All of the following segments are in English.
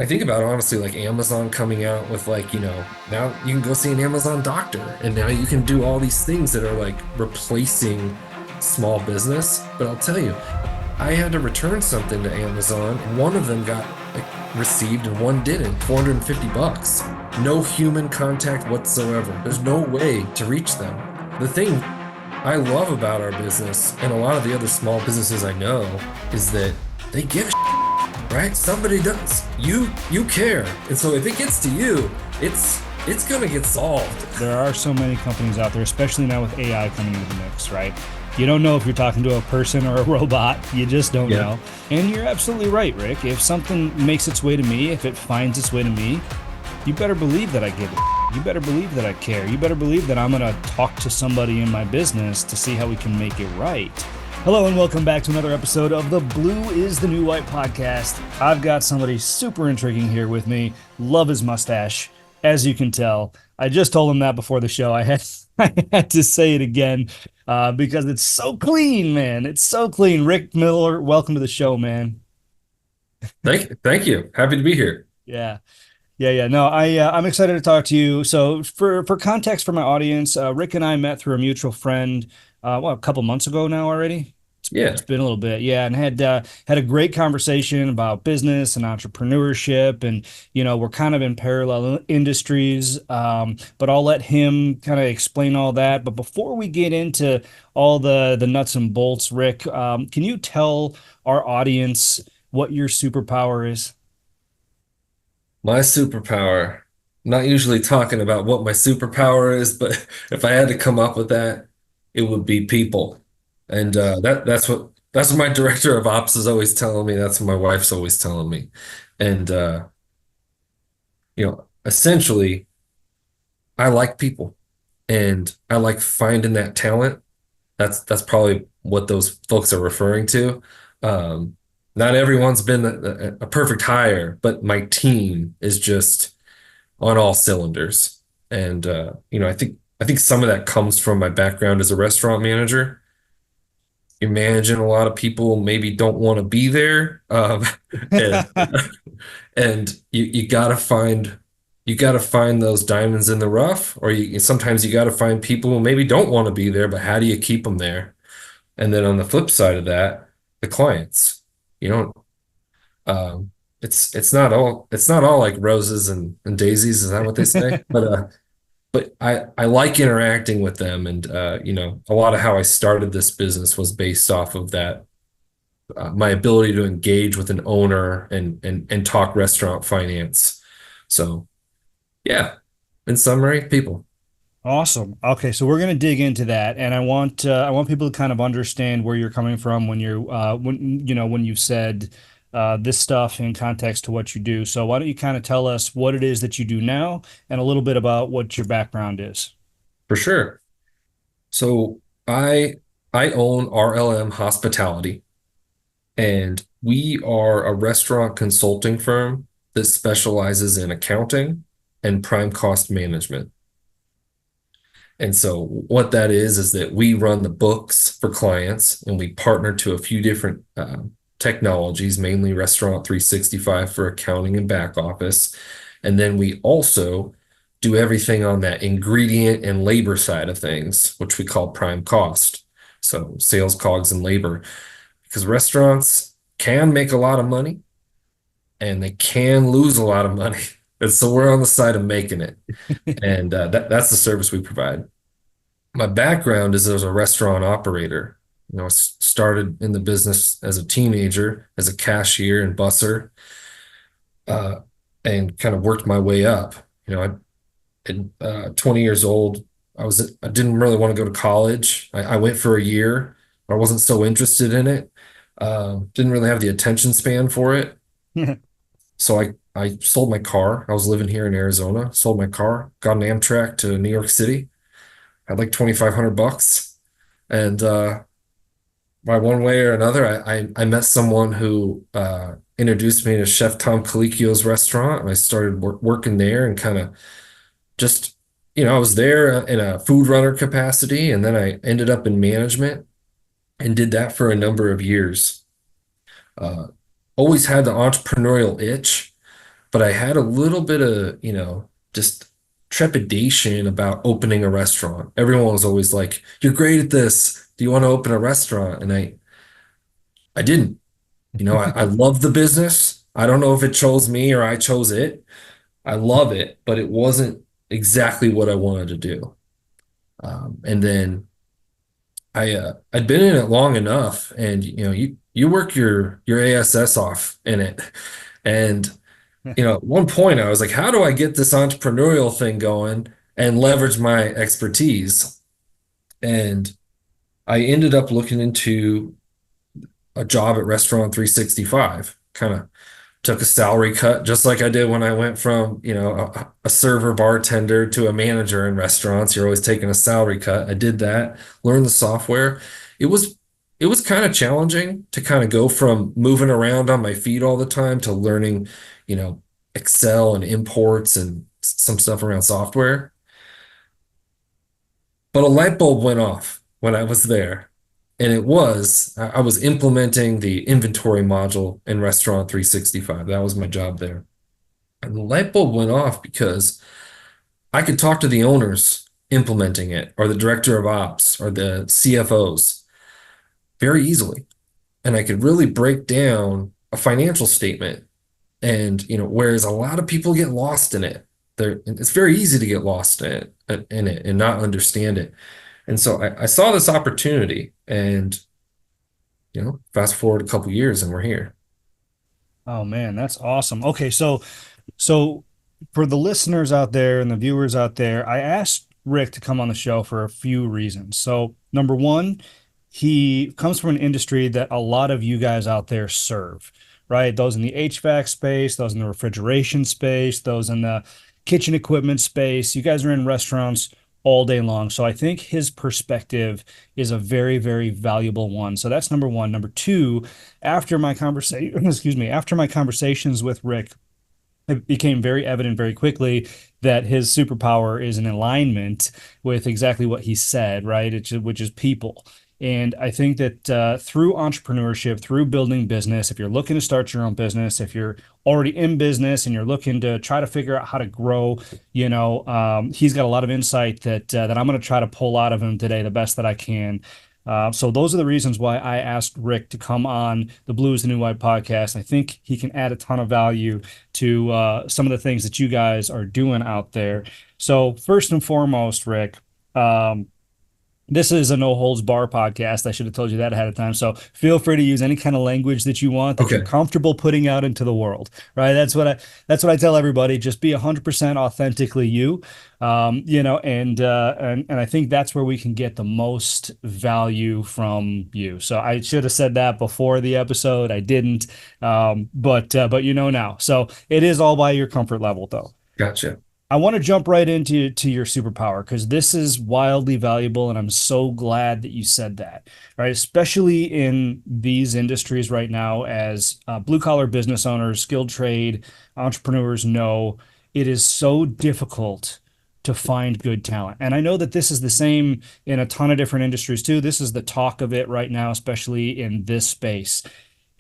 I think about honestly like Amazon coming out with like, now you can go see an Amazon doctor and now you can do all these things that are like replacing small business. But I'll tell you, I had to return something to Amazon. One of them got like, received and one didn't. 450 bucks. No human contact whatsoever. There's no way to reach them. The thing I love about our business and a lot of the other small businesses I know is that they give a right? Somebody does. You care. And so if it gets to you, it's gonna get solved. There are so many companies out there, especially now with AI coming into the mix, right? You don't know if you're talking to a person or a robot. You just don't Yeah. know. And you're absolutely right, Rick. If something makes its way to me, if it finds its way to me, you better believe that I give it. You better believe that I care. You better believe that I'm going to talk to somebody in my business to see how we can make it right. Hello and welcome back to another episode of the Blue is the New White podcast. I've got somebody super intriguing here with me. Love his mustache, as you can tell. I just told him that before the show. I had to say it again because it's so clean, man. It's so clean. Rick Miller, welcome to the show, man. Thank you. Happy to be here. Yeah. Yeah. No, I'm excited to talk to you. So for context for my audience, Rick and I met through a mutual friend, a couple months ago now already. It's Yeah. been a little bit, yeah, and had a great conversation about business and entrepreneurship, and we're kind of in parallel industries, but I'll let him kind of explain all that. But before we get into all the nuts and bolts, Rick, can you tell our audience what your superpower is? My superpower. Not usually talking about what my superpower is, but if I had to come up with that, it would be people. And that's what my director of ops is always telling me. That's what my wife's always telling me. And essentially I like people and I like finding that talent. That's probably what those folks are referring to. Um, Not everyone's been a perfect hire, but my team is just on all cylinders. And I think some of that comes from my background as a restaurant manager. You're managing a lot of people maybe don't want to be there, and and you gotta find those diamonds in the rough, or sometimes you gotta find people who maybe don't want to be there, but how do you keep them there? And then on the flip side of that, the clients, you know, it's not all like roses and daisies. Is that what they say? But I like interacting with them, and a lot of how I started this business was based off of that, my ability to engage with an owner and talk restaurant finance. So yeah, in summary, people. Awesome. Okay, so we're going to dig into that, and I want people to kind of understand where you're coming from when when you said this stuff in context to what you do. So why don't you kind of tell us what it is that you do now, and a little bit about what your background is? For sure. So I own RLM Hospitality, and we are a restaurant consulting firm that specializes in accounting and prime cost management. And so what that is that we run the books for clients and we partner to a few different technologies, mainly Restaurant 365 for accounting and back office. And then we also do everything on that ingredient and labor side of things, which we call prime cost. So sales, COGS, and labor, because restaurants can make a lot of money and they can lose a lot of money. And so we're on the side of making it. And that's the service we provide. My background is as a restaurant operator. I started in the business as a teenager, as a cashier and busser, uh, and kind of worked my way up. At 20 years old, I didn't really want to go to college. I went for a year. I wasn't so interested in it. Didn't really have the attention span for it. So I sold my car. I was living here in Arizona, sold my car, got an Amtrak to New York City, had like 2,500 bucks. And by one way or another, I met someone who introduced me to Chef Tom Colicchio's restaurant, and I started working there and kind of just, I was there in a food runner capacity, and then I ended up in management and did that for a number of years. Uh, Always had the entrepreneurial itch. but I had a little bit of, just trepidation about opening a restaurant. Everyone was always like, "You're great at this. Do you want to open a restaurant?" And I didn't. I love the business. I don't know if it chose me or I chose it. I love it, but it wasn't exactly what I wanted to do. And then I'd been in it long enough, and you work your ASS off in it, and at one point I was like, how do I get this entrepreneurial thing going and leverage my expertise? And I ended up looking into a job at Restaurant 365, kind of took a salary cut just like I did when I went from, a server bartender to a manager in restaurants. You're always taking a salary cut. I did that, learned the software. It was it was kind of challenging to kind of go from moving around on my feet all the time to learning, you know, Excel and imports and some stuff around software. But a light bulb went off when I was there. And I was implementing the inventory module in Restaurant 365. That was my job there. And the light bulb went off because I could talk to the owners implementing it, or the director of ops, or the CFOs very easily. And I could really break down a financial statement. And, whereas a lot of people get lost in it, it's very easy to get lost in it and not understand it. And so I saw this opportunity, and, fast forward a couple years and we're here. Oh man, that's awesome. Okay, so for the listeners out there and the viewers out there, I asked Rick to come on the show for a few reasons. So, number one, he comes from an industry that a lot of you guys out there serve, right? Those in the HVAC space, those in the refrigeration space, those in the kitchen equipment space. You guys are in restaurants all day long. So I think his perspective is a very, very valuable one. So that's number one. Number two, after my conversation, excuse me, after my conversations with Rick, it became very evident very quickly that his superpower is in alignment with exactly what he said, right? Which is people. And I think that through entrepreneurship, through building business, if you're looking to start your own business, if you're already in business and you're looking to try to figure out how to grow, he's got a lot of insight that I'm going to try to pull out of him today the best that I can. So those are the reasons why I asked Rick to come on the Blue is the New White podcast. I think he can add a ton of value to some of the things that you guys are doing out there. So first and foremost, Rick, this is a no holds bar podcast. I should have told you that ahead of time. So feel free to use any kind of language that you want that you're Okay. comfortable putting out into the world, right? That's what I tell everybody. Just be 100% authentically you, and I think that's where we can get the most value from you. So I should have said that before the episode. I didn't, but you know now. So it is all by your comfort level, though. Gotcha. I want to jump right into your superpower because this is wildly valuable, and I'm so glad that you said that, right? Especially in these industries right now, as blue collar business owners, skilled trade entrepreneurs know, it is so difficult to find good talent. And I know that this is the same in a ton of different industries too. This is the talk of it right now, especially in this space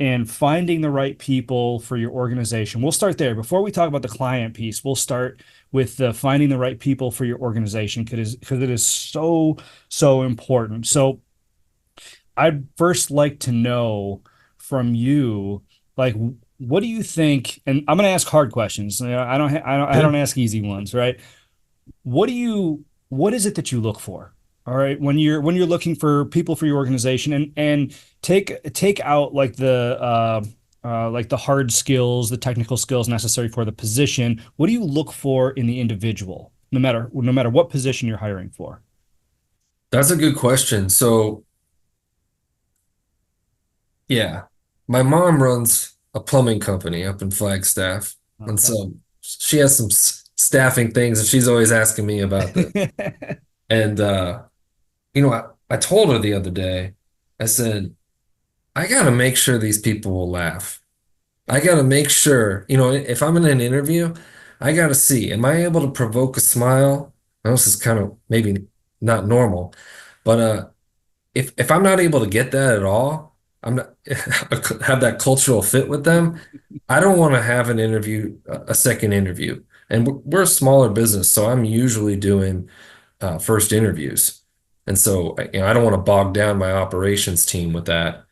and finding the right people for your organization. We'll start there. Before we talk about the client piece, we'll start with the finding the right people for your organization because it is so, so important. So I'd first like to know from you, like, what do you think? And I'm going to ask hard questions. I Yeah. don't ask easy ones, right? What is it that you look for? All right, when you're looking for people for your organization, and take out like the hard skills, the technical skills necessary for the position. What do you look for in the individual, no matter what position you're hiring for? That's a good question. So, yeah, my mom runs a plumbing company up in Flagstaff. And Okay. so she has some staffing things, and she's always asking me about this. And, I told her the other day, I said, I got to make sure these people will laugh. I got to make sure, if I'm in an interview, I got to see, am I able to provoke a smile? I know this is kind of maybe not normal, but if I'm not able to get that at all, I'm not have that cultural fit with them. I don't want to have an interview, a second interview. And we're a smaller business, so I'm usually doing first interviews. And so, I don't want to bog down my operations team with that.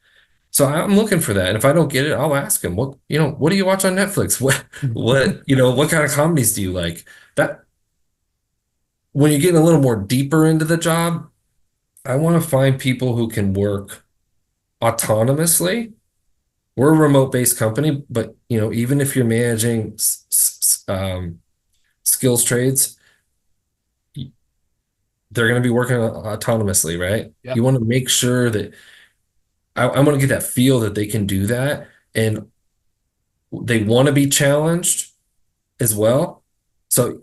So I'm looking for that. And if I don't get it, I'll ask them, what do you watch on Netflix? What kind of comedies do you like? That when you get a little more deeper into the job, I want to find people who can work autonomously. We're a remote-based company, but even if you're managing skills trades, they're going to be working autonomously, right? Yep. You want to make sure that I want to get that feel that they can do that, and they want to be challenged as well. So,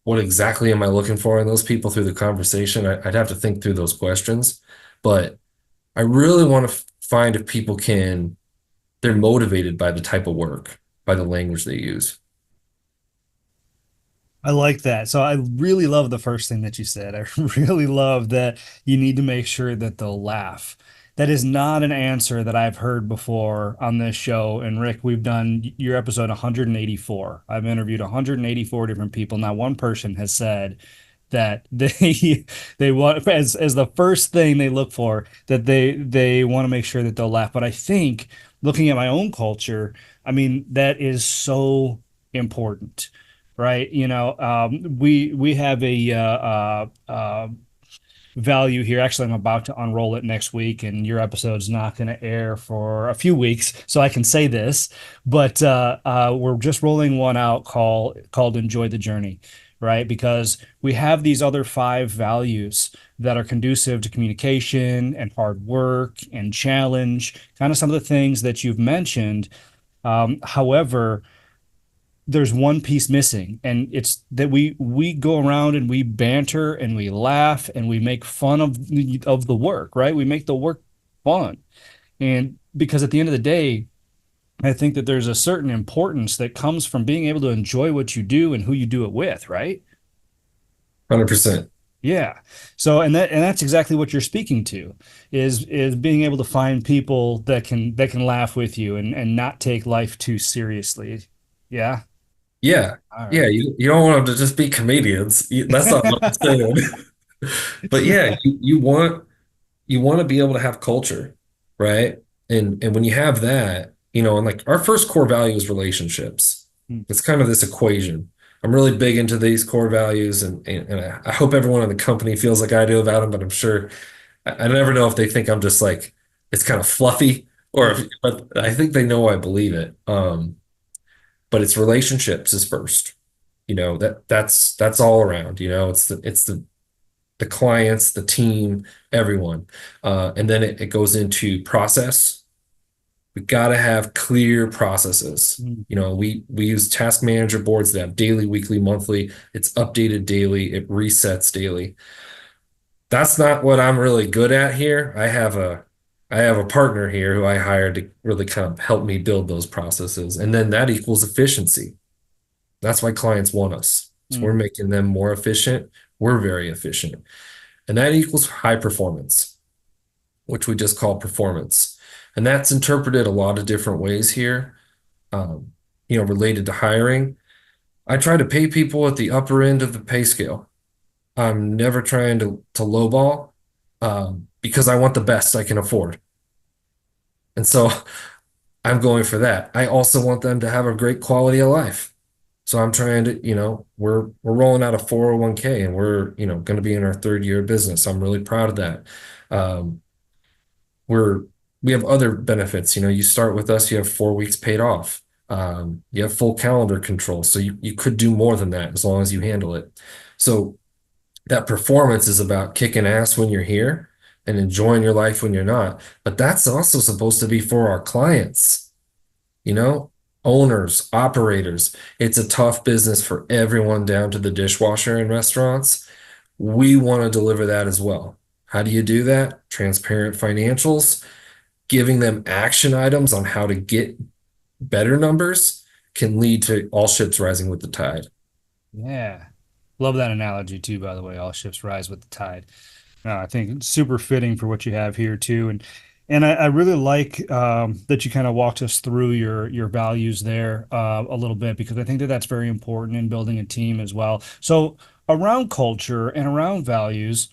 what exactly am I looking for in those people through the conversation? I'd have to think through those questions, but I really want to find if people they're motivated by the type of work, by the language they use. I like that. So I really love the first thing that you said. I really love that you need to make sure that they'll laugh. That is not an answer that I've heard before on this show. And Rick, we've done your episode 184. I've interviewed 184 different people. Not one person has said that they want as the first thing they look for that they want to make sure that they'll laugh. But I think looking at my own culture, I mean, that is so important, right? We have a value here. Actually, I'm about to unroll it next week, and your episode's not going to air for a few weeks, so I can say this. But we're just rolling one out called "Enjoy the Journey," right? Because we have these other five values that are conducive to communication and hard work and challenge, kind of some of the things that you've mentioned. However, there's one piece missing, and it's that we go around and we banter and we laugh and we make fun of the work, right? We make the work fun. And because at the end of the day, I think that there's a certain importance that comes from being able to enjoy what you do and who you do it with, right? 100%. Yeah. So and that's exactly what you're speaking to is being able to find people that can laugh with you and not take life too seriously. Yeah. Yeah. All Yeah. right. You don't want them to just be comedians. That's not what I'm saying. But yeah, you want to be able to have culture, right? And when you have that, and like our first core value is relationships. It's kind of this equation. I'm really big into these core values, and I hope everyone in the company feels like I do about them, but I'm sure I never know if they think I'm just like it's kind of fluffy but I think they know I believe it. But it's relationships is first. That's all around, it's the clients, the team, everyone. And then it goes into process. We got to have clear processes. Mm. We use task manager boards that have daily, weekly, monthly. It's updated daily. It resets daily. That's not what I'm really good at here. I have a partner here who I hired to really kind of help me build those processes. And then that equals efficiency. That's why clients want us. So we're Mm. making them more efficient. We're very efficient. And that equals high performance, which we just call performance. And that's interpreted a lot of different ways here, related to hiring. I try to pay people at the upper end of the pay scale. I'm never trying to lowball, because I want the best I can afford. And so I'm going for that. I also want them to have a great quality of life. So I'm trying to, we're rolling out a 401k, and we're, going to be in our third year of business. I'm really proud of that. Um, we're we have other benefits. You start with us, you have 4 weeks paid off. You have full calendar control. So you could do more than that as long as you handle it. So that performance is about kicking ass when you're here and enjoying your life when you're not. But that's also supposed to be for our clients, you know, owners, operators. It's a tough business for everyone down to the dishwasher in restaurants. We want to deliver that as well. How do you do that? Transparent financials, giving them action items on how to get better numbers can lead to all ships rising with the tide. Yeah. Love that analogy too, by the way. All ships rise with the tide. I think it's super fitting for what you have here too. And I really like that you kind of walked us through your values there a little bit because I think that that's very important in building a team as well. So around culture and around values,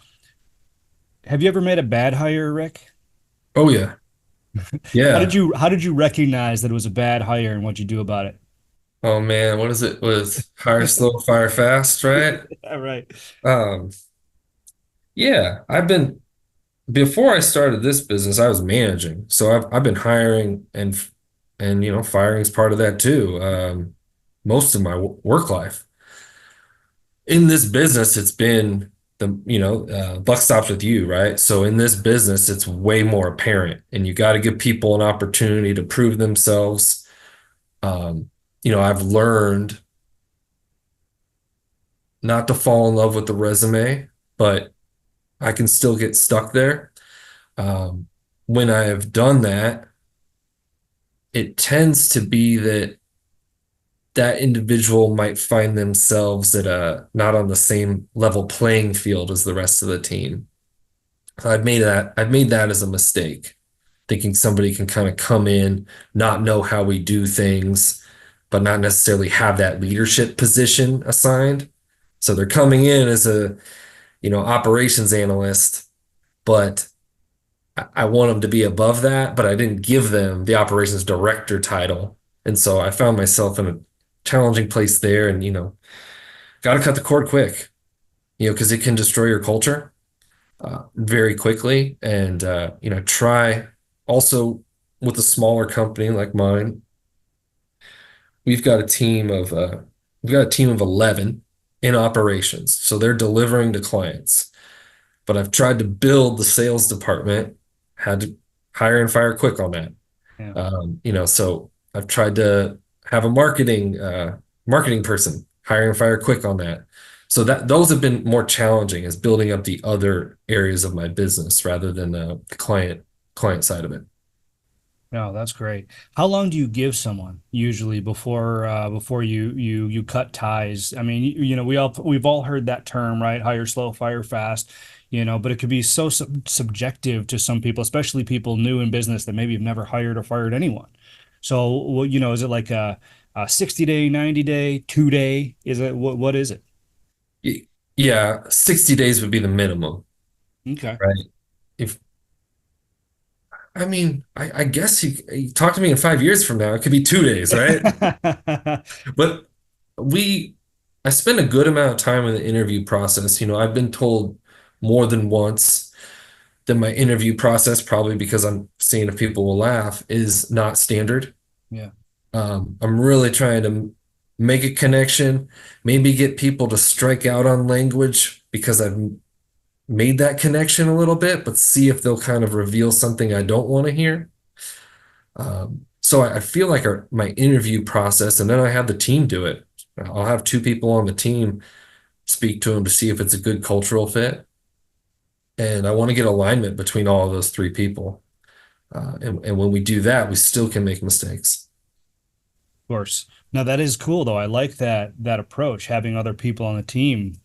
have you ever made a bad hire, Rick? Oh yeah. Yeah. How did you recognize that it was a bad hire and what'd you do about it? Oh man, what is it with hire slow, fire fast, right? All right. Um, yeah, I've been before I started this business, I was managing. So I've been hiring and firing is part of that too. Most of my work life. In this business, it's been buck stops with you, right? So in this business, it's way more apparent, and you got to give people an opportunity to prove themselves. Um, I've learned not to fall in love with the resume, but I can still get stuck there. Um, when I have done that, it tends to be that individual might find themselves at a not on the same level playing field as the rest of the team. I've made that as a mistake, thinking somebody can kind of come in, not know how we do things, but not necessarily have that leadership position assigned. So they're coming in as a, operations analyst, but I want them to be above that, but I didn't give them the operations director title. And so I found myself in a challenging place there and, got to cut the cord quick, because it can destroy your culture very quickly. And, try also with a smaller company like mine, we've got a team of, uh, we've got a team of 11 in operations. So they're delivering to clients. But I've tried to build the sales department, had to hire and fire quick on that. Yeah. So I've tried to have a marketing person, hire and fire quick on that. So that those have been more challenging as building up the other areas of my business rather than the client side of it. No, that's great. How long do you give someone usually before you cut ties? I mean, we've all heard that term, right? Hire slow, fire fast, but it could be so subjective to some people, especially people new in business that maybe have never hired or fired anyone. So, is it like a 60 day, 90 day, 2 day? Is it what is it? Yeah, 60 days would be the minimum, Okay. right? If I mean, I guess you talk to me in 5 years from now, it could be 2 days, right? But we, I spend a good amount of time in the interview process. I've been told more than once that my interview process, probably because I'm seeing if people will laugh, is not standard. Yeah. I'm really trying to make a connection, maybe get people to strike out on language because I've made that connection a little bit, but see if they'll kind of reveal something I don't want to hear. So I feel like my interview process, and then I have the team do it. I'll have two people on the team speak to them to see if it's a good cultural fit. And I want to get alignment between all of those three people. And when we do that, we still can make mistakes. Course. Now that is cool though. I like that approach, having other people on the team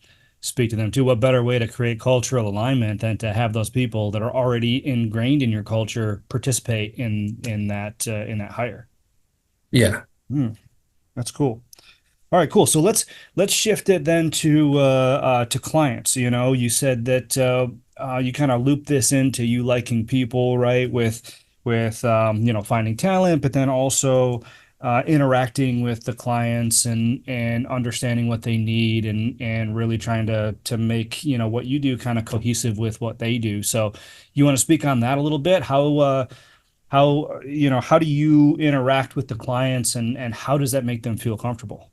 speak to them too. What better way to create cultural alignment than to have those people that are already ingrained in your culture participate in that hire? Yeah. Hmm, that's cool. All right, cool. So let's shift it then to clients. You said that you kind of loop this into you liking people, right? With finding talent, but then also interacting with the clients and understanding what they need and really trying to make what you do kind of cohesive with what they do. So you want to speak on that a little bit? How do you interact with the clients and how does that make them feel comfortable?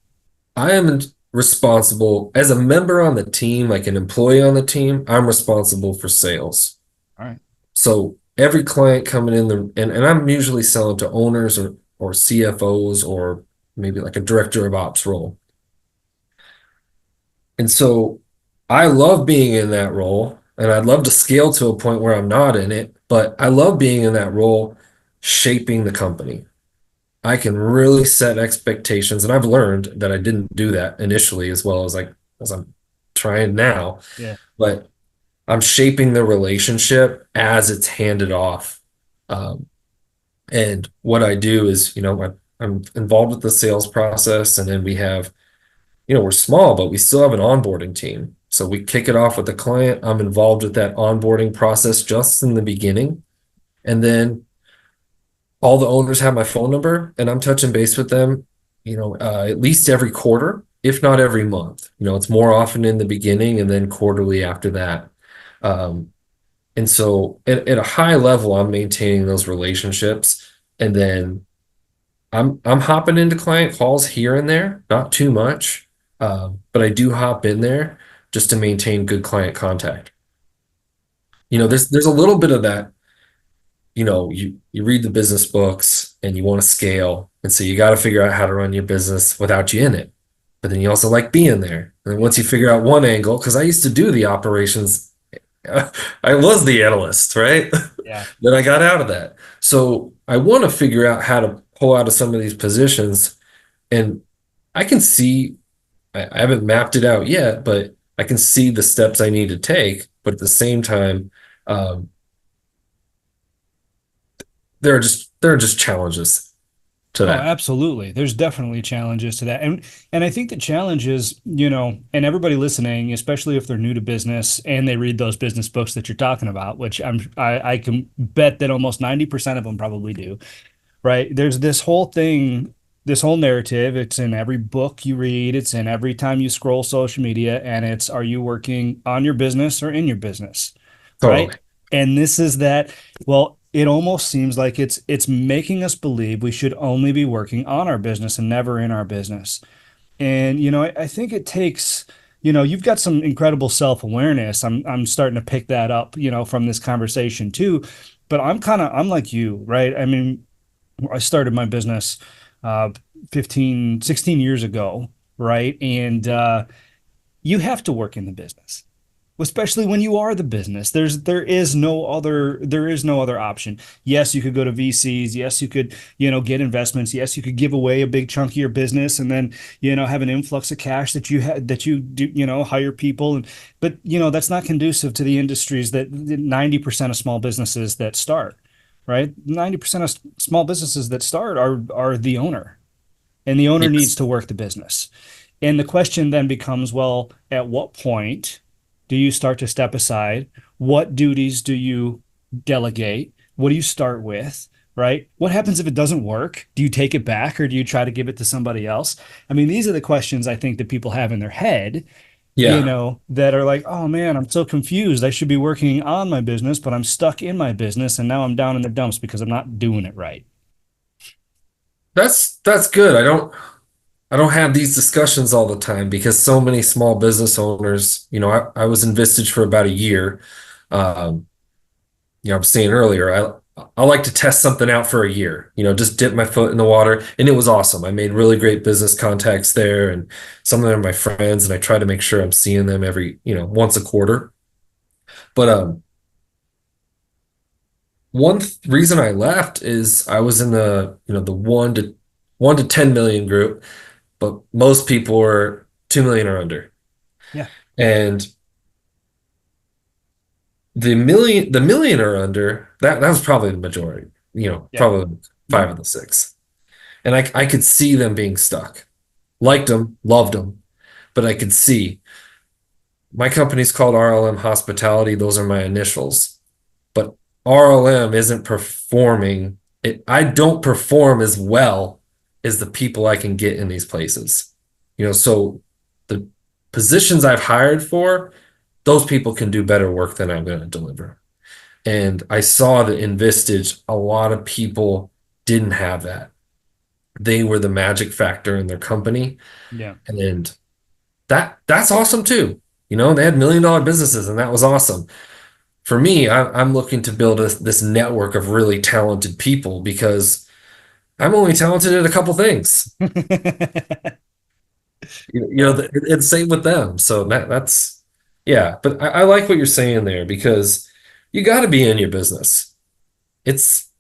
I am responsible as a member on the team, like an employee on the team, I'm responsible for sales. All right. So every client coming in and I'm usually selling to owners or CFOs or maybe like a director of ops role. And so I love being in that role and I'd love to scale to a point where I'm not in it, but I love being in that role shaping the company. I can really set expectations and I've learned that I didn't do that initially as well as I'm trying now, Yeah. but I'm shaping the relationship as it's handed off. Um, and what I do is, I'm involved with the sales process, and then we have, we're small, but we still have an onboarding team. So we kick it off with the client. I'm involved with that onboarding process just in the beginning. And then all the owners have my phone number, and I'm touching base with them, at least every quarter, if not every month. It's more often in the beginning and then quarterly after that. Um, and so at a high level, I'm maintaining those relationships. And then I'm hopping into client calls here and there, not too much, but I do hop in there just to maintain good client contact. Yeah. There's a little bit of that. You read the business books and you want to scale, and so you got to figure out how to run your business without you in it. But then you also like being there. And then once you figure out one angle, because I used to do the operations, I was the analyst, right? Yeah. Then I got out of that. So I want to figure out how to pull out of some of these positions. And I can see, I haven't mapped it out yet, but I can see the steps I need to take. But at the same time, um, there are just challenges to Oh, that. absolutely. There's definitely challenges to that. And I think the challenge is, and everybody listening, especially if they're new to business and they read those business books that you're talking about, which I can bet that almost 90% of them probably do, right? There's this whole thing, this whole narrative. It's in every book you read, it's in every time you scroll social media, and it's, are you working on your business or in your business? Right? Totally. And this is that, well, it almost seems like it's making us believe we should only be working on our business and never in our business. And I think it takes, you've got some incredible self-awareness. I'm starting to pick that up, from this conversation too. But I'm like you, right? I mean, I started my business uh 15, 16 years ago, right? And you have to work in the business, especially when you are the business. There is no other option. Yes, you could go to VCs. Yes, you could, get investments. Yes, you could give away a big chunk of your business and then, have an influx of cash that you do, hire people. And but that's not conducive to the industries that 90% of small businesses that start, right? 90% of small businesses that start are the owner, and the owner needs Yes. to work the business. And the question then becomes, well, at what point do you start to step aside? What duties do you delegate? What do you start with? Right? What happens if it doesn't work? Do you take it back or do you try to give it to somebody else? I mean, these are the questions I think that people have in their head, Yeah. that are like, oh man, I'm so confused. I should be working on my business, but I'm stuck in my business and now I'm down in the dumps because I'm not doing it right. That's good. I don't have these discussions all the time because so many small business owners, I was in Vistage for about a year. Um, I was saying earlier, I like to test something out for a year, just dip my foot in the water. And it was awesome. I made really great business contacts there, and some of them are my friends, and I try to make sure I'm seeing them every, once a quarter. But one reason I left is I was in the 1 to 10 million group, but most people were 2 million or under. Yeah. And the million or under, that was probably the majority, Yeah. probably Mhm. five of the six. And I could see them being stuck. Liked them, loved them, but I could see my company's called RLM Hospitality. Those are my initials. But RLM isn't performing. I don't perform as well as the people I can get in these places. So the positions I've hired for, those people can do better work than I'm going to deliver. And I saw that in Vistage, a lot of people didn't have that. They were the magic factor in their company. Yeah. And that's awesome too. They had million-dollar businesses, and that was awesome. For me, I'm looking to build this network of really talented people because I'm only talented at a couple things. Yeah. It's same with them. So yeah. But I like what you're saying there because you got to be in your business. It's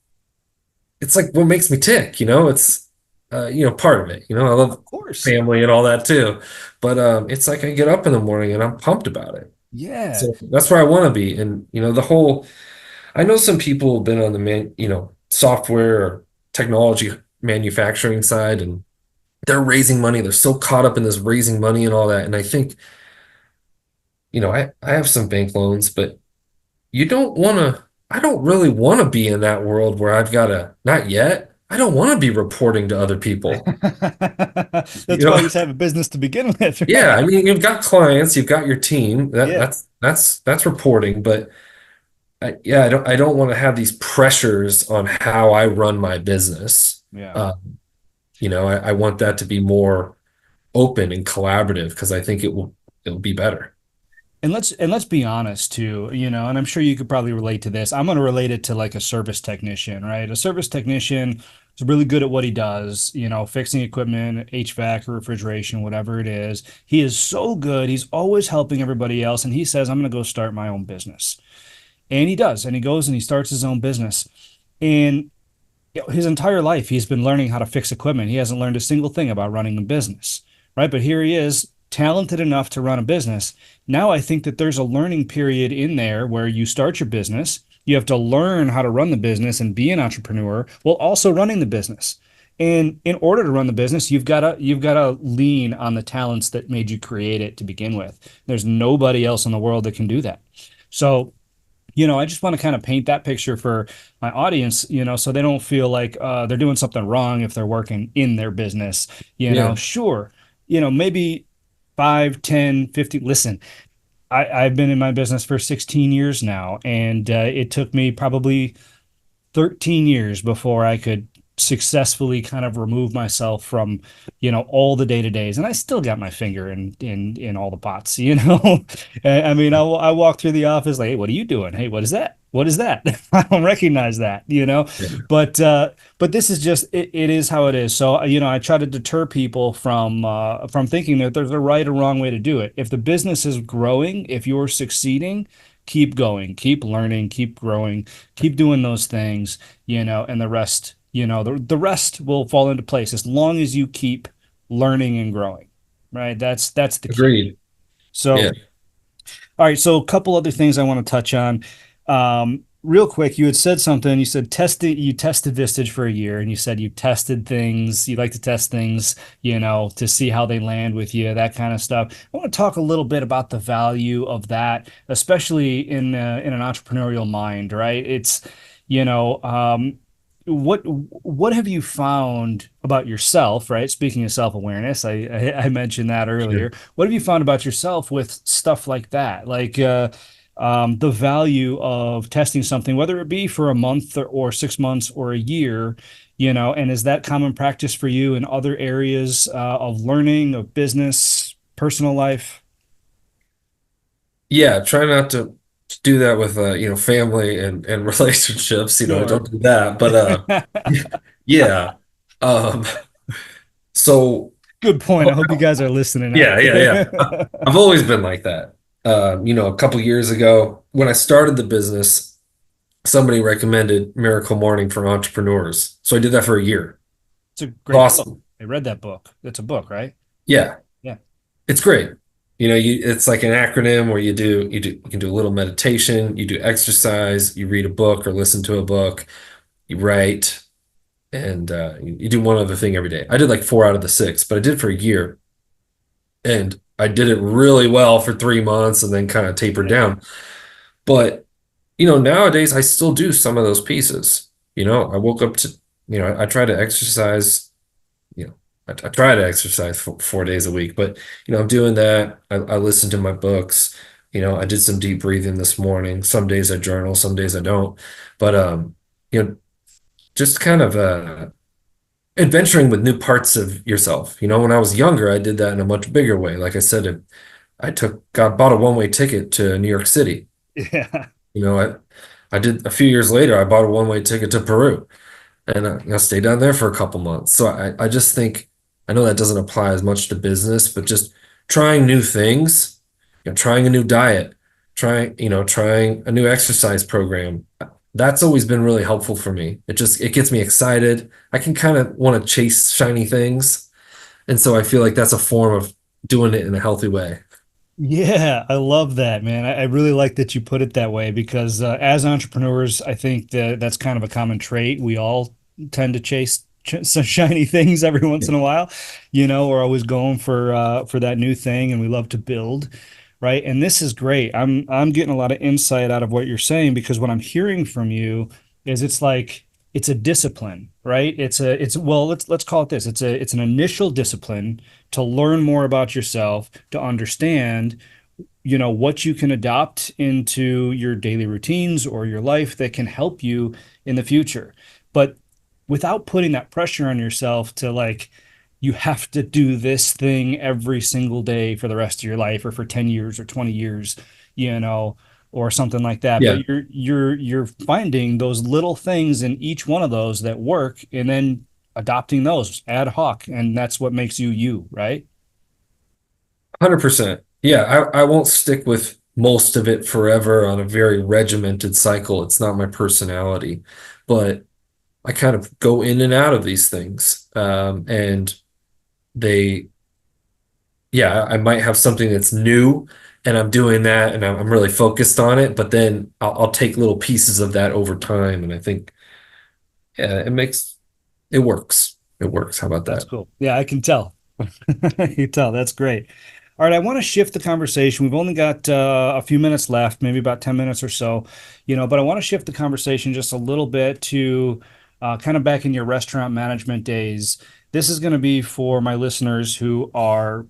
it's like what makes me tick. It's part of it. I love Of course. family and all that too. But it's like I get up in the morning and I'm pumped about it. Yeah. So that's where I want to be. And the whole I know some people have been on the software or technology manufacturing side, and they're raising money. They're so caught up in this raising money and all that. And I think, I have some bank loans, but you don't want to, I don't really want to be in that world where I've got to, not yet. I don't want to be reporting to other people. You That's why know, you have a business to begin with, yeah, right? I mean, you've got clients, you've got your team. That Yeah. that's reporting, but yeah, I don't want to have these pressures on how I run my business. Yeah. Uh, I want that to be more open and collaborative because I think it'll be better. And let's be honest too, and I'm sure you could probably relate to this. I'm going to relate it to like a service technician, right? A service technician is really good at what he does, fixing equipment, HVAC, refrigeration, whatever it is. He is so good. He's always helping everybody else. And he says, I'm going to go start my own business. And he does. And he goes and he starts his own business. And his entire life he's been learning how to fix equipment. He hasn't learned a single thing about running a business, right? But here he is, talented enough to run a business. Now I think that there's a learning period in there where you start your business, you have to learn how to run the business and be an entrepreneur while also running the business. And in order to run the business, you've got to lean on the talents that made you create it to begin with. There's nobody else in the world that can do that. So I just want to kind of paint that picture for my audience, so they don't feel like they're doing something wrong if they're working in their business. Yeah, Sure, maybe 5, 10, 50. Listen, I've been in my business for 16 years now, and it took me probably 13 years before I could successfully kind of remove myself from, all the day-to-days. And I still got my finger in all the pots. I mean, I walk through the office like, hey, what are you doing? Hey, what is that? What is that? I don't recognize that. yeah, But this is just it is how it is. So, I try to deter people from thinking that there's a right or wrong way to do it. If the business is growing, if you're succeeding, keep going, keep learning, keep growing, keep doing those things, and the rest, the rest will fall into place as long as you keep learning and growing, right? That's the key. agreed. Yeah, So, all right, so a couple other things I want to touch on. Real quick, you had said something. You said you tested Vistage for a year, and you said you tested things. You like to test things, to see how they land with you, that kind of stuff. I want to talk a little bit about the value of that, especially in an entrepreneurial mind, right? It's, you know, what have you found about yourself, right? Speaking of self-awareness, I mentioned that sure. earlier. What have you found about yourself with stuff like that? Like the value of testing something, whether it be for a month or 6 months or a year, and is that common practice for you in other areas of learning, of business, personal life? Yeah, try not to do that with family and relationships. Sure. Don't do that. But yeah. Um, so Good point. I hope you guys are listening out yeah, yeah, yeah. there. I've always been like that. A couple years ago when I started the business, somebody recommended Miracle Morning for Entrepreneurs. So I did that for a year. It's a great book. Awesome. I read that book. It's a book, right? Yeah, Yeah. it's great. It's like an acronym where you can do a little meditation, you do exercise, you read a book or listen to a book, you write, and you do one other thing every day. I did like 4 out of the 6, but I did it for a year, and I did it really well for 3 months, and then kind of tapered Yeah. down. But nowadays I still do some of those pieces. I woke up to, I try to exercise you know, I try to exercise 4 days a week, but I'm doing that. I listen to my books. I did some deep breathing this morning. Some days I journal, some days I don't. But you know, just kind of adventuring with new parts of yourself. When I was younger, I did that in a much bigger way. Like I said, bought a one-way ticket to New York City. Yeah. You know, I did a few years later, I bought a one-way ticket to Peru. And I stayed down there for a couple months. So I just think I know that doesn't apply as much to business, but just trying new things, trying a new diet, trying a new exercise program. That's always been really helpful for me. It gets me excited. I can kind of want to chase shiny things. And so I feel like that's a form of doing it in a healthy way. Yeah, I love that, man. I really like that you put it that way because as entrepreneurs, I think that that's kind of a common trait. We all tend to chase some shiny things every once Yeah. in a while. We're always going for that new thing, and we love to build, right? And this is great. I'm getting a lot of insight out of what you're saying because what I'm hearing from you is it's like it's a discipline, right? It's well, let's call it this. It's an initial discipline to learn more about yourself, to understand, what you can adopt into your daily routines or your life that can help you in the future. But without putting that pressure on yourself to like, you have to do this thing every single day for the rest of your life or for 10 years or 20 years, you know, or something like that. Yeah, But you're finding those little things in each one of those that work and then adopting those ad hoc. And that's what makes you you, right? 100%. Yeah, I won't stick with most of it forever on a very regimented cycle. It's not my personality, but I kind of go in and out of these things. And they, yeah, I might have something that's new and I'm doing that and I'm really focused on it, but then I'll take little pieces of that over time. And I think, yeah, it works. It works. How about That's that? cool. Yeah, I can tell. I can tell. That's great. All right, I want to shift the conversation. We've only got a few minutes left, maybe about 10 minutes or so, but I want to shift the conversation just a little bit to kind of back in your restaurant management days. This is going to be for my listeners who are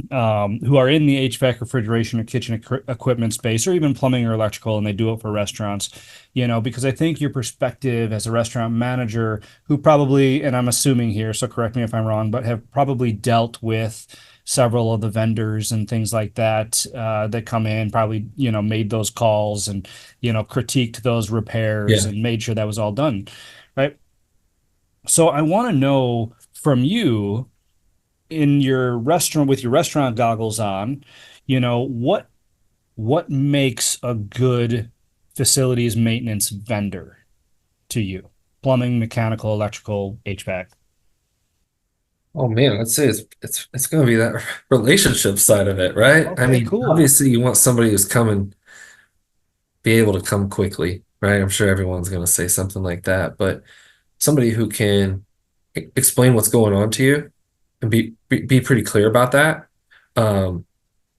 in the HVAC, refrigeration, or kitchen equipment space, or even plumbing or electrical, and they do it for restaurants, because I think your perspective as a restaurant manager who probably, and I'm assuming here, so correct me if I'm wrong, but have probably dealt with several of the vendors and things like that that come in, probably, made those calls and, critiqued those repairs Yeah. and made sure that was all done, right? So I want to know from you in your restaurant with your restaurant goggles on, what makes a good facilities maintenance vendor to you? Plumbing, mechanical, electrical, HVAC. Oh man, I'd say it's going to be that relationship side of it, right? I Okay, mean, cool. obviously you want somebody who's coming, be able to come quickly, right? I'm sure everyone's going to say something like that, but somebody who can explain what's going on to you and be pretty clear about that. Um,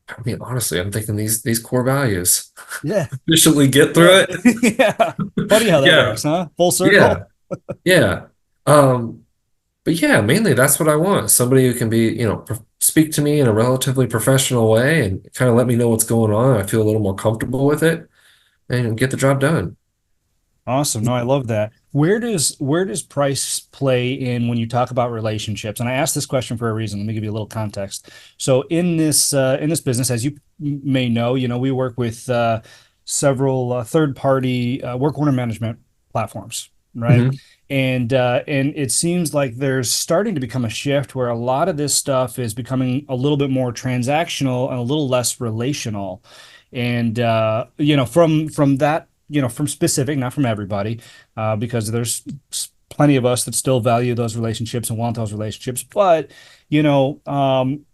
I mean, honestly, I'm thinking these core values. Yeah, Efficiently get yeah, through it. yeah. Funny how that Yeah, works, huh? Full yeah, circle. yeah. Um, but yeah, mainly that's what I want. Somebody who can be, speak to me in a relatively professional way and kind of let me know what's going on. I feel a little more comfortable with it and get the job done. Awesome. No, I love that. Where does price play in when you talk about relationships? And I asked this question for a reason. Let me give you a little context. So in this business, as you may know, we work with several third-party work order management platforms, right? Hmm. And it seems like there's starting to become a shift where a lot of this stuff is becoming a little bit more transactional and a little less relational. And from that, from specific, not from everybody, because there's plenty of us that still value those relationships and want those relationships. But you know, um,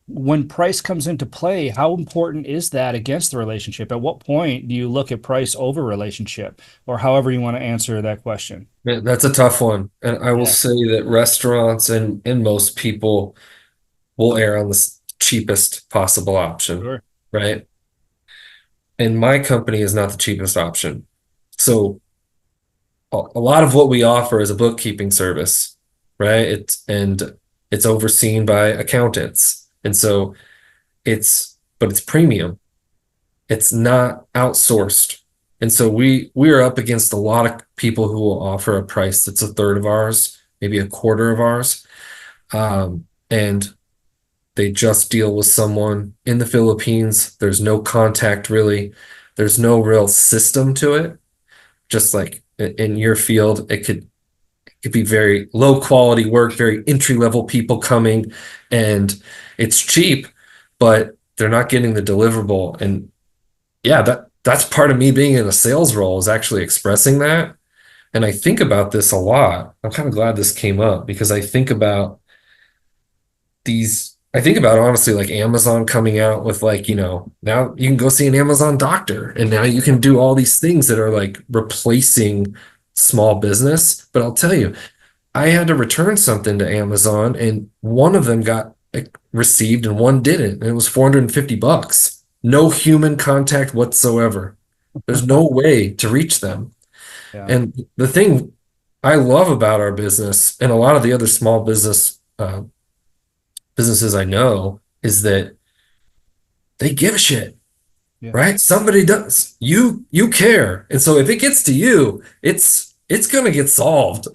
when price comes into play, how important is that against the relationship? At what point do you look at price over relationship, or however you want to answer that question? Man, that's a tough one. And I will Yeah, say that restaurants and most people will err on the cheapest possible option, sure. right? And my company is not the cheapest option. So a lot of what we offer is a bookkeeping service, right? It's overseen by accountants. And so but it's premium. It's not outsourced. And so we're up against a lot of people who will offer a price that's a third of ours, maybe a quarter of ours. And they just deal with someone in the Philippines. There's no contact really. There's no real system to it. Just like in your field, it could be very low quality work, very entry level people coming, and it's cheap, but they're not getting the deliverable. And yeah, that's part of me being in a sales role is actually expressing that. And I think about this a lot. I'm kind of glad this came up because I think about these. I think about honestly like Amazon coming out with like, now you can go see an Amazon doctor and now you can do all these things that are like replacing small business. But I'll tell you, I had to return something to Amazon and one of them got received and one didn't. And it was 450 bucks. No human contact whatsoever. There's no way to reach them. Yeah. And the thing I love about our business and a lot of the other small businesses I know is that they give a shit, Yeah. right? Somebody does. You care. And so if it gets to you, it's gonna get solved.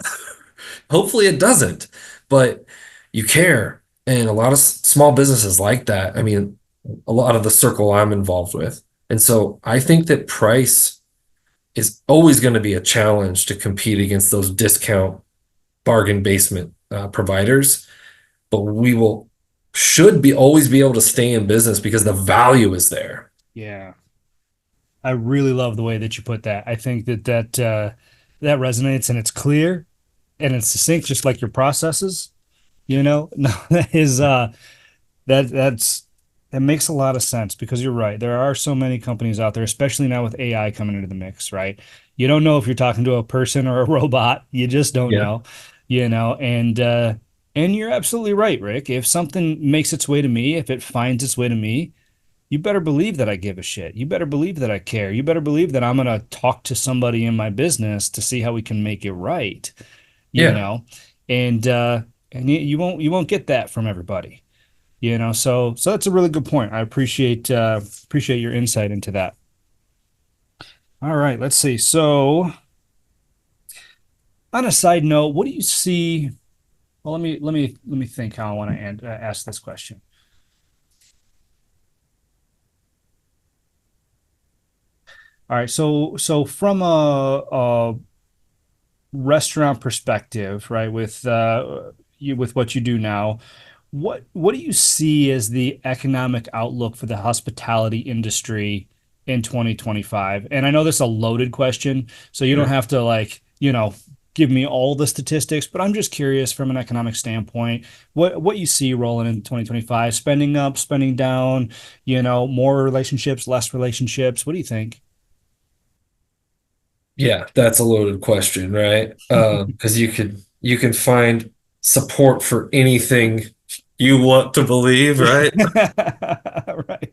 Hopefully it doesn't, but you care. And a lot of small businesses like that. I mean, a lot of the circle I'm involved with. And so I think that price is always going to be a challenge to compete against those discount bargain basement providers, but we will should be always be able to stay in business because the value is there. Yeah. I really love the way that you put that. I think that resonates and it's clear and it's succinct, just like your processes. No, that is that's that makes a lot of sense because you're right. There are so many companies out there, especially now with AI coming into the mix, right? You don't know if you're talking to a person or a robot. You just don't Yeah. know, and you're absolutely right, Rick. If something makes its way to me, if it finds its way to me, you better believe that I give a shit. You better believe that I care. You better believe that I'm gonna talk to somebody in my business to see how we can make it right, you Yeah. know, and you won't get that from everybody. So that's a really good point. I appreciate your insight into that. All right, let's see. So on a side note, what do you see? Well, let me think how I want to ask this question. All right, so from a restaurant perspective, right, with what you do now, what do you see as the economic outlook for the hospitality industry in 2025? And I know this is a loaded question, so you don't Sure. have to give me all the statistics, but I'm just curious from an economic standpoint, what you see rolling in 2025, spending up, spending down, more relationships, less relationships. What do you think? Yeah, that's a loaded question, right? Because you can find support for anything you want to believe, right? Right.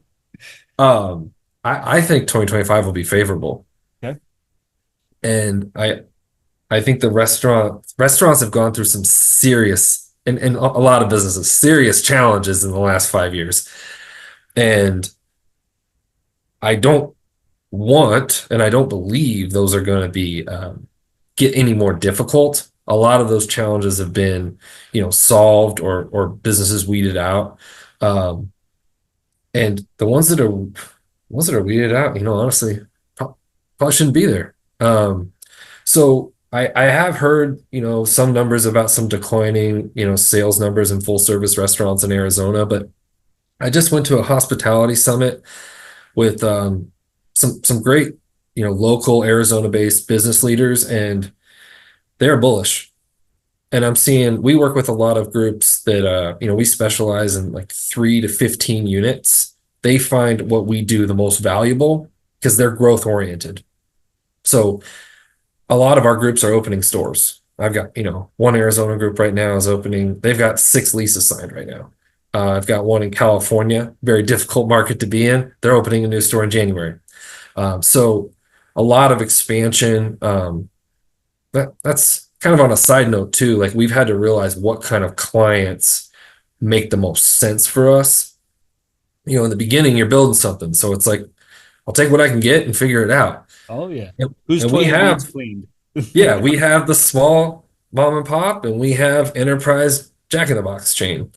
Um, I think 2025 will be favorable. Okay. And I think the restaurants have gone through some serious and a lot of businesses, serious challenges in the last 5 years. And I don't want and I don't believe those are going to be get any more difficult. A lot of those challenges have been, solved or businesses weeded out. Um, and the ones that are weeded out, honestly, probably shouldn't be there. So I have heard, some numbers about some declining, sales numbers in full service restaurants in Arizona, but I just went to a hospitality summit with some great, local Arizona-based business leaders, and they're bullish. And I'm seeing we work with a lot of groups that we specialize in like 3 to 15 units. They find what we do the most valuable because they're growth oriented. So a lot of our groups are opening stores. I've got, one Arizona group right now is opening, they've got 6 leases signed right now. I've got one in California, very difficult market to be in. They're opening a new store in January. So a lot of expansion. That's kind of on a side note too. Like we've had to realize what kind of clients make the most sense for us. In the beginning, you're building something. So it's like, I'll take what I can get and figure it out. Oh yeah. And, Whose and we toilet needs have cleaned? Yeah, we have the small mom and pop, and we have enterprise Jack in the Box chain.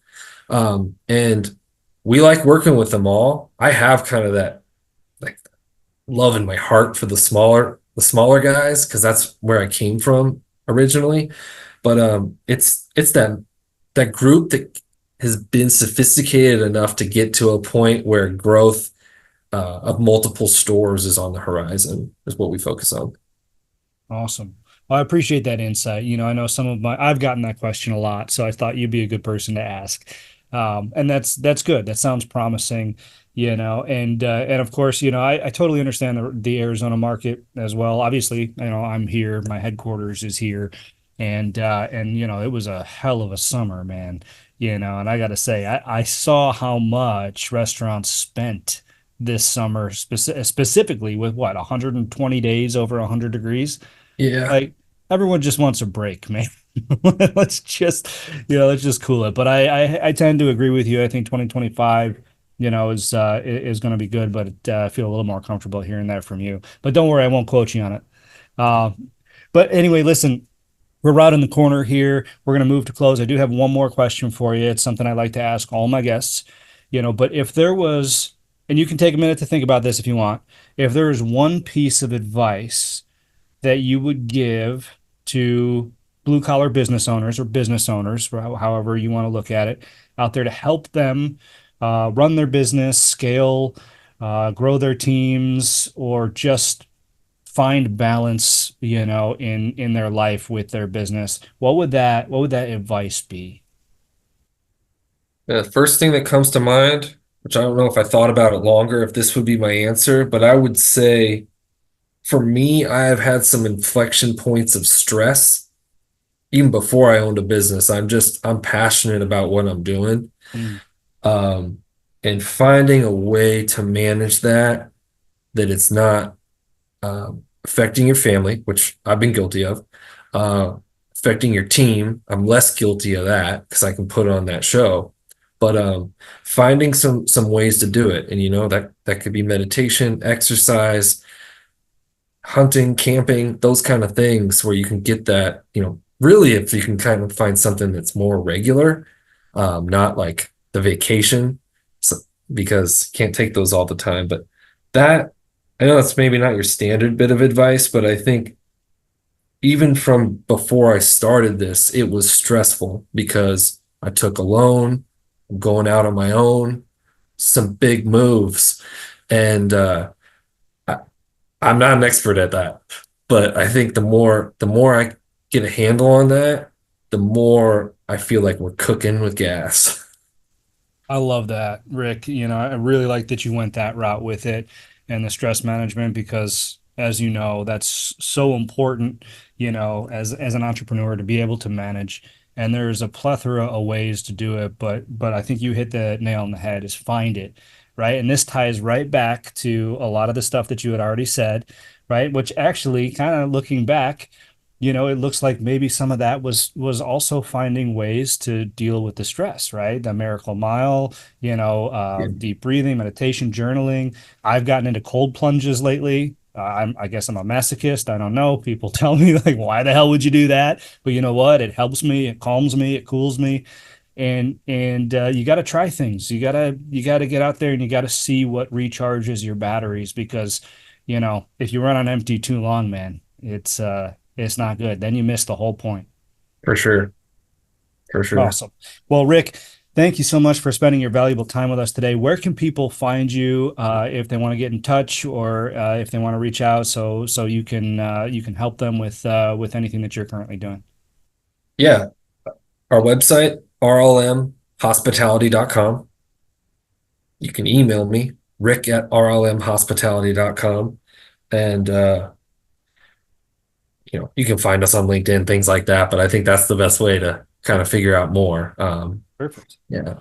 And we like working with them all. I have kind of that like love in my heart for the smaller guys because that's where I came from originally. But it's that group that has been sophisticated enough to get to a point where growth of multiple stores is on the horizon, is what we focus on. Awesome. Well, I appreciate that insight. I know I've gotten that question a lot, so I thought you'd be a good person to ask. And that's good. That sounds promising, and of course, I totally understand the Arizona market as well. Obviously, I'm here, my headquarters is here, and it was a hell of a summer, man. And I got to say, I saw how much restaurants spent this summer, specifically with what, 120 days over 100 degrees. Yeah. Like, everyone just wants a break, man. Let's just, let's just cool it. But I tend to agree with you. I think 2025, is going to be good, but I feel a little more comfortable hearing that from you. But don't worry, I won't quote you on it. Uh, but anyway, listen, we're right in the corner here. We're going to move to close. I do have one more question for you. It's something I like to ask all my guests, but if there was, and you can take a minute to think about this if you want, if there is one piece of advice that you would give to blue collar business owners, however you want to look at it, out there to help them run their business, scale, grow their teams, or just find balance, in their life with their business, what would that advice be? The first thing that comes to mind, which I don't know if I thought about it longer, if this would be my answer, but I would say for me, I have had some inflection points of stress even before I owned a business. I'm passionate about what I'm doing. Mm. Um, and finding a way to manage that it's not affecting your family, which I've been guilty of, uh, affecting your team. I'm less guilty of that because I can put on that show. But finding some ways to do it, and that could be meditation, exercise, hunting, camping, those kind of things where you can get that, really if you can kind of find something that's more regular, not like the vacation, so, because you can't take those all the time. But that, I know that's maybe not your standard bit of advice, but I think even from before I started this, it was stressful because I took a loan, I'm going out on my own, some big moves. And I'm not an expert at that, but I think the more I get a handle on that, the more I feel like we're cooking with gas. I love that, Rick. I really like that you went that route with it and the stress management because, as you know, that's so important, as an entrepreneur to be able to manage. And there's a plethora of ways to do it, but I think you hit the nail on the head is find it, right? And this ties right back to a lot of the stuff that you had already said, right? Which actually, kind of looking back, it looks like maybe some of that was also finding ways to deal with the stress, right? The miracle mile, Yeah, deep breathing, meditation, journaling. I've gotten into cold plunges lately. I guess I'm a masochist. I don't know. People tell me like, why the hell would you do that? But you know what? It helps me. It calms me. It cools me. And you got to try things. You got to get out there and you got to see what recharges your batteries because, if you run on empty too long, man, it's not good. Then you miss the whole point. for sure. For sure. Awesome. Well, Rick, thank you so much for spending your valuable time with us today. Where can people find you if they want to get in touch or if they want to reach out so you can help them with anything that you're currently doing? Yeah. Our website, rlmhospitality.com. You can email me, rick at rlmhospitality.com. And you can find us on LinkedIn, things like that. But I think that's the best way to kind of figure out more. Perfect. Yeah,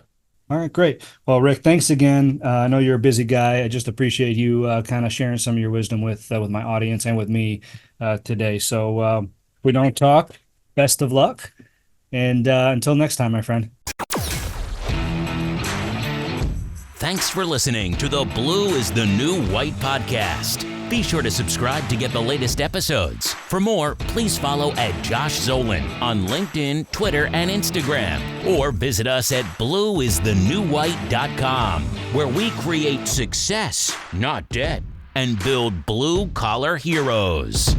All right, great. Well, Rick, thanks again. I know you're a busy guy. I just appreciate you kind of sharing some of your wisdom with my audience and with me today. So if we don't talk, best of luck. And until next time, my friend. Thanks for listening to the Blue is the New White podcast. Be sure to subscribe to get the latest episodes. For more, please follow at Josh Zolan on LinkedIn, Twitter, and Instagram. Or visit us at blueisthenewwhite.com, where we create success, not debt, and build blue-collar heroes.